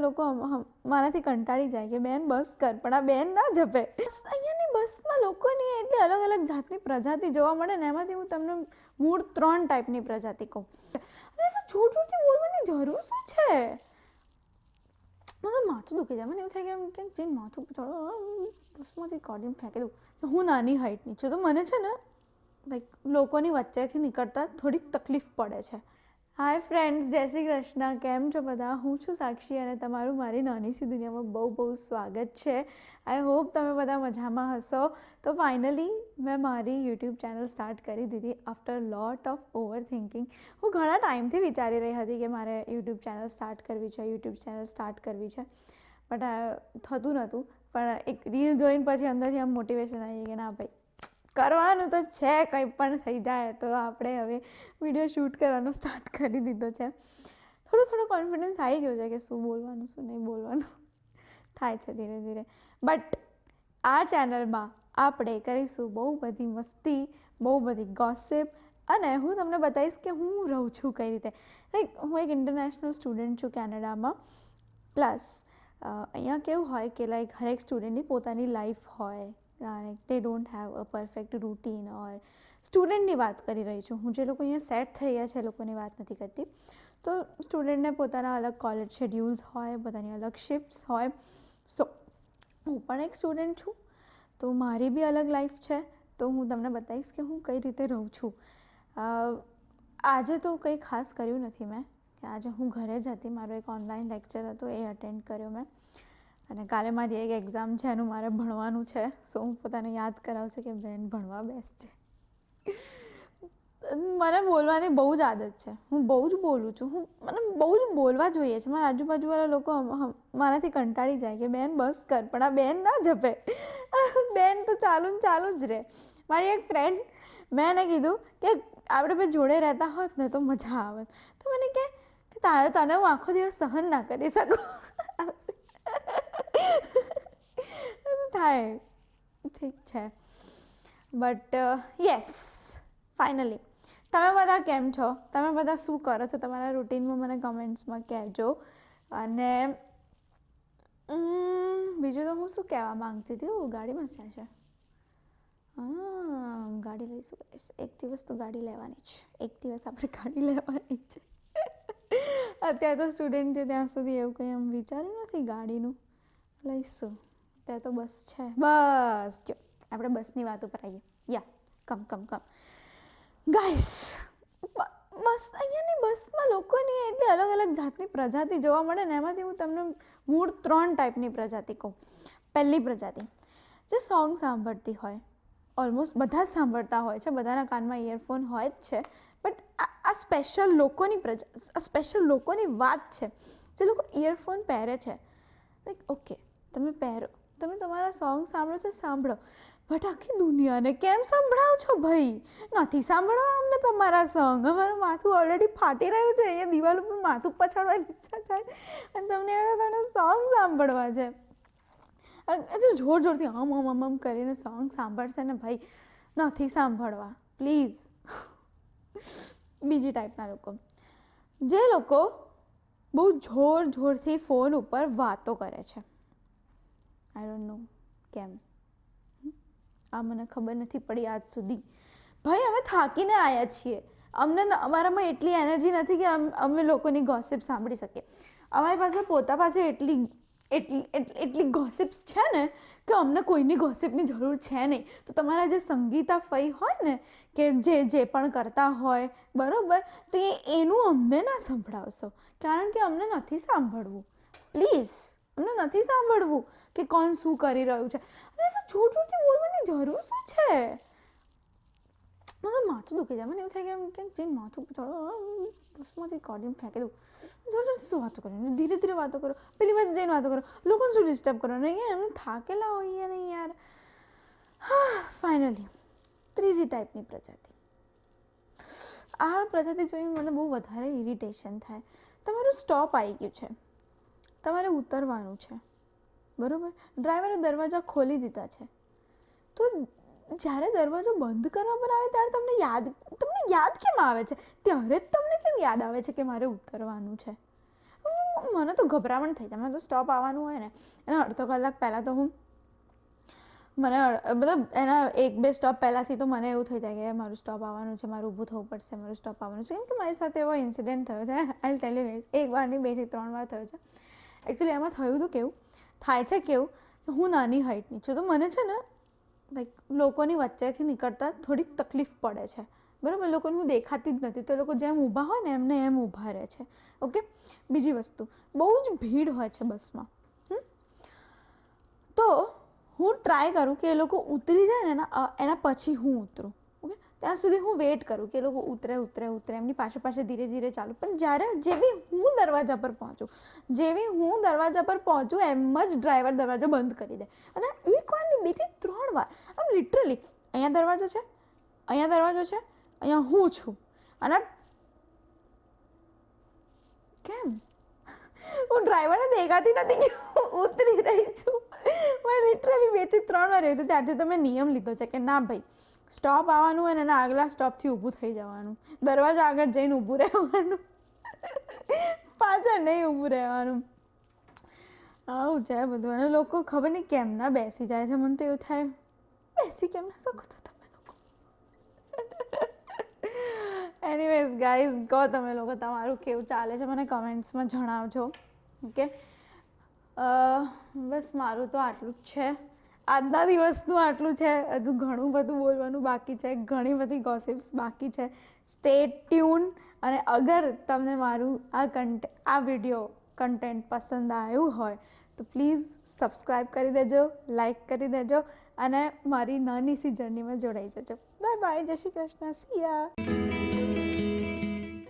લોકો મારાથી કંટાળી જાય કે બેન બસ કર, પણ આ બેન ના જપે. અહીંયાની બસમાં લોકોની એટલી અલગ અલગ જાતની પ્રજાતિ જોવા મળે ને, એમાંથી હું તમને મૂળ 3 ટાઈપની પ્રજાતિ કહું. અને જોર જોરથી બોલવાની જરૂર શું છે? મને માથું દુખી જાય. મને એવું થાય કે જે માથું બસમાંથી કાઢીને ફેંકી દઉં. હું નાની હાઇટની છું, તો મને છે ને લાઈક લોકોની વચ્ચેથી નીકળતા થોડીક તકલીફ પડે છે. હાય ફ્રેન્ડ્સ, જય શ્રી કૃષ્ણ. કેમ છો બધા? હું છું સાક્ષી અને તમારું મારી નાની સી દુનિયામાં બહુ બહુ સ્વાગત છે. આઈ હોપ તમે બધા મજામાં હશો. તો ફાઇનલી મેં મારી યુટ્યુબ ચેનલ સ્ટાર્ટ કરી દીધી after lot of over thinking. હું ઘણા ટાઈમથી વિચારી રહી હતી કે મારે યુટ્યુબ ચેનલ સ્ટાર્ટ કરવી છે, બટ થતું નહોતું. પણ એક રીલ જોઈને પછી અંદરથી આમ મોટિવેશન આવી કે ના ભાઈ કરવાનું તો છે, કંઈ પણ થઈ જાય. તો આપણે હવે વિડીયો શૂટ કરવાનો સ્ટાર્ટ કરી દીધો છે. થોડો કોન્ફિડન્સ આવી ગયો છે કે શું બોલવાનું શું નહીં બોલવાનું થાય છે ધીરે ધીરે. બટ આ ચેનલમાં આપણે કરીશું બહુ બધી મસ્તી, બહુ બધી ગોસિપ, અને હું તમને બતાવીશ કે હું રહું છું કઈ રીતે. લાઈક હું એક ઇન્ટરનેશનલ સ્ટુડન્ટ છું કેનેડામાં. પ્લસ અહીંયા કેવું હોય કે લાઈક હરેક સ્ટુડન્ટની પોતાની લાઈફ હોય. they don't have a perfect routine. ઓર સ્ટુડન્ટની વાત કરી રહી છું હું, જે લોકો અહીંયા સેટ થઈ ગયા છે એ લોકોની વાત નથી કરતી. તો સ્ટુડન્ટને પોતાના અલગ કોલેજ શેડ્યુલ્સ હોય, પોતાની અલગ શિફ્ટ્સ હોય. સો હું પણ એક સ્ટુડન્ટ છું, તો મારી બી અલગ લાઈફ છે. તો હું તમને બતાવીશ કે હું કઈ રીતે રહું છું. આજે તો કંઈ ખાસ કર્યું નથી મેં, કે આજે હું ઘરે જ હતી. મારો એક ઓનલાઈન લેક્ચર હતો, એ અટેન્ડ કર્યો મેં. અને કાલે મારી એક એક્ઝામ છે, એનું મારે ભણવાનું છે. સો હું પોતાને યાદ કરાવું છું કે બેન ભણવા બેસજે. મને બોલવાની બહુ જ આદત છે. હું બહુ જ બોલું છું. મને બહુ જ બોલવા જોઈએ છે. મારા આજુબાજુવાળા લોકો મારાથી કંટાળી જાય કે બેન બસ કર, પણ આ બેન ના જપે. બેન તો ચાલુ જ રહે. મારી એક ફ્રેન્ડ, મેં એને કીધું કે આપણે બે જોડે રહેતા હોત ને તો મજા આવે. તો મને કે તને હું આખો દિવસ સહન ના કરી શકું. થાય ઠીક છે. બટ યસ, ફાઇનલી તમે બધા કેમ છો? તમે બધા શું કરો છો તમારા રૂટીનમાં? મને કમેન્ટ્સમાં કહેજો. અને બીજું તો હું શું કહેવા માંગતી હતી? ગાડીમાં જ છે. ગાડી લઈશું. એક દિવસ તો ગાડી લેવાની જ. એક દિવસ આપણે ગાડી લેવાની છે. અત્યારે તો સ્ટુડન્ટ છે ત્યાં સુધી એવું કંઈ આમ વિચાર્યું નથી ગાડીનું. લઈશું. ત્યાં તો બસ છે. બસ જો આપણે બસની વાત ઉપર આવીએ. યા કમ ગાઈસ, અહીંયાની બસમાં લોકોની એટલી અલગ અલગ જાતની પ્રજાતિ જોવા મળે ને, એમાંથી હું તમને મૂળ 3 ટાઈપની પ્રજાતિ કહું. પહેલી પ્રજાતિ જે સોંગ સાંભળતી હોય. ઓલમોસ્ટ બધા જ સાંભળતા હોય છે, બધાના કાનમાં ઇયરફોન હોય જ છે. બટ આ સ્પેશિયલ લોકોની વાત છે, જે લોકો ઇયરફોન પહેરે છે. લાઈક ઓકે, તમે પહેરો, તમે તમારા સોંગ સાંભળો છો, સાંભળો, બટ આખી દુનિયાને કેમ સંભળાવો છો ભાઈ? નથી સાંભળવા અમને તમારા સોંગ. અમારું માથું ઓલરેડી ફાટી રહ્યું છે, અહીંયા દિવાલ ઉપર માથું પછાડવાની ઈચ્છા થાય, અને તમને સોંગ સાંભળવા છે. જોર જોરથી આમ કરીને સોંગ સાંભળશે ને ભાઈ, નથી સાંભળવા પ્લીઝ. બીજી ટાઈપના લોકો, જે લોકો બહુ જોરથી ફોન ઉપર વાતો કરે છે. આઈ ડોન્ટ નો કેમ, આ મને ખબર નથી પડી આજ સુધી. ભાઈ અમે થાકીને આવ્યા છીએ, અમારામાં એટલી એનર્જી નથી કે અમે લોકોની ગોસિપ સાંભળી શકીએ. અમારી પાસે એટલી ગોસિપ્સ છે ને કે અમને કોઈની ગોસિપની જરૂર છે નહીં. તો તમારા જે સંગીતા ફઈ હોય ને, કે જે પણ કરતા હોય બરાબર, તો એનું અમને ના સંભળાવશો, કારણ કે અમને નથી સાંભળવું. પ્લીઝ, અમને નથી સાંભળવું કે કોણ શું કરી રહ્યું છે. અને જોરથી બોલવાની જરૂર શું છે? મને માથું દુખી જાય. મને એવું થાય કે જે માથું બસમાંથી કાઢીને ફેંકી દઉં. જોરથી શું વાતો કરો? ધીરે ધીરે વાતો કરો. પેલી વાત જઈને વાતો કરો. લોકોને શું ડિસ્ટર્બ કરો? નહીં, એમ થાકેલા હોઈએ નહીં યાર. ફાઇનલી ત્રીજી ટાઈપની પ્રજાતિ. આ પ્રજાતિ જોઈને મને બહુ વધારે ઇરિટેશન થાય. તમારું સ્ટોપ આવી ગયું છે, તમારે ઉતરવાનું છે, બરાબર? ડ્રાઈવરે દરવાજા ખોલી દીધા છે, તો જ્યારે દરવાજો બંધ કરવા પર આવે ત્યારે તમને યાદ કેમ આવે છે? ત્યારે જ તમને કેમ યાદ આવે છે કે મારે ઉતરવાનું છે? મને તો ગભરામણ થઈ જાય. મને તો સ્ટોપ આવવાનું હોય ને એના અડધો કલાક પહેલાં તો મને મતલબ એના 1-2 સ્ટોપ પહેલાંથી તો મને એવું થઈ જાય કે મારું સ્ટોપ આવવાનું છે, મારું ઊભું થવું પડશે, મારું સ્ટોપ આવવાનું છે. કેમ કે મારી સાથે એવો ઇન્સિડન્ટ થયો છે. આઈ ટેલ યુ ગાઈઝ, 1 વાર નહીં 2 થી 3 વાર થયો છે. એકચ્યુઅલી એમાં થયું તો કેવું થાય છે કે હું નાની હાઇટની છું, તો મને છે ને લાઈક લોકોની વચ્ચેથી નીકળતા થોડીક તકલીફ પડે છે. બરાબર, લોકોને હું દેખાતી જ નથી, તો એ લોકો જેમ ઊભા હોય ને એમને એમ ઊભા રહે છે. ઓકે, બીજી વસ્તુ, બહુ જ ભીડ હોય છે બસમાં. તો હું ટ્રાય કરું કે એ લોકો ઉતરી જાય ને એના પછી હું ઉતરું. ઓકે, ત્યાં સુધી હું વેઇટ કરું કે એ લોકો ઉતરે એમની પાસે ધીરે ધીરે ચાલુ. પણ જેવી હું દરવાજા પર પહોંચું એમ જ ડ્રાઈવર દરવાજો બંધ કરી દે. અને 1 વાર નહીં 2 થી 3 વાર, આમ લિટરલી અહીંયા દરવાજો છે, અહીંયા હું છું, અને કેમ હું ડ્રાઈવરને દેખાતી નથી કે હું ઉતરી રહી છું. મેં લિટરલી 2 થી 3 વાર એવું. ત્યારથી તો મેં નિયમ લીધો છે કે ના ભાઈ, સ્ટોપ આવવાનું હોય ને એના આગલા સ્ટોપથી ઊભું થઈ જવાનું, દરવાજા આગળ જઈને ઊભું રહેવાનું, પાછળ નહીં ઊભું રહેવાનું. આવું છે બધું. અને લોકો ખબર નહીં કેમ ના બેસી જાય છે. મને તો એવું થાય, બેસી કેમ ના શકો છો તમે લોકો? એનીવેઝ ગાઈઝ, કહો તમે લોકો તમારું કેવું ચાલે છે, મને કમેન્ટ્સમાં જણાવજો. ઓકે, બસ મારું તો આટલું જ છે. આજના દિવસનું આટલું છે. હજુ ઘણું બધું બોલવાનું બાકી છે, ઘણી બધી ગોસિપ્સ બાકી છે. Stay tune. અને અગર તમને મારું આ વિડીયો કન્ટેન્ટ પસંદ આવ્યું હોય તો પ્લીઝ સબસ્ક્રાઈબ કરી દેજો, લાઈક કરી દેજો અને મારી નાની સી જર્નીમાં જોડાઈ જજો. બાય બાય, જય શ્રી કૃષ્ણ, સી યા.